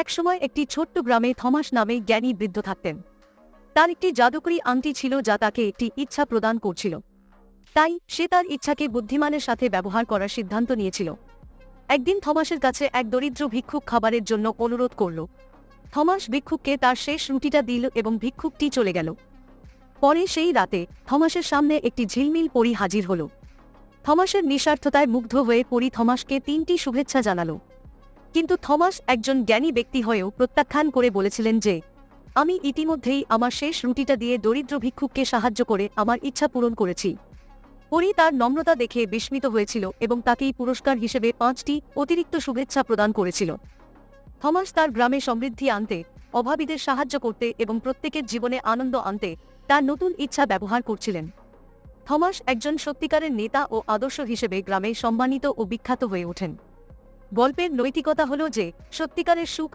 একসময় একটি ছোট্ট গ্রামে থমাস নামে জ্ঞানী বৃদ্ধ থাকতেন। তার একটি জাদুকরী আংটি ছিল যা তাকে একটি ইচ্ছা প্রদান করছিল। তাই সে তার ইচ্ছাকে বুদ্ধিমানের সাথে ব্যবহার করার সিদ্ধান্ত নিয়েছিল। একদিন থমাসের কাছে এক দরিদ্র ভিক্ষুক খাবারের জন্য অনুরোধ করল। থমাস ভিক্ষুককে তার শেষ রুটিটা দিল এবং ভিক্ষুকটি চলে গেল। পরে সেই রাতে থমাসের সামনে একটি ঝিলমিল পরী হাজির হল। থমাসের নিঃস্বার্থতায় মুগ্ধ হয়ে পরী থমাসকে 3টি শুভেচ্ছা জানাল। কিন্তু থমাস একজন জ্ঞানী ব্যক্তি হয়েও প্রত্যাখ্যান করে বলেছিলেন যে, আমি ইতিমধ্যেই আমার শেষ রুটিটা দিয়ে দরিদ্র ভিক্ষুককে সাহায্য করে আমার ইচ্ছা পূরণ করেছি। পরী তার নম্রতা দেখে বিস্মিত হয়েছিল এবং তাকেই পুরস্কার হিসেবে 5টি অতিরিক্ত শুভেচ্ছা প্রদান করেছিল। থমাস তার গ্রামে সমৃদ্ধি আনতে, অভাবীদের সাহায্য করতে এবং প্রত্যেকের জীবনে আনন্দ আনতে তার নতুন ইচ্ছা ব্যবহার করছিলেন। থমাস একজন সত্যিকারের নেতা ও আদর্শ হিসেবে গ্রামে সম্মানিত ও বিখ্যাত হয়ে ওঠেন। গল্পের নৈতিকতা হল যে সত্যিকারের সুখ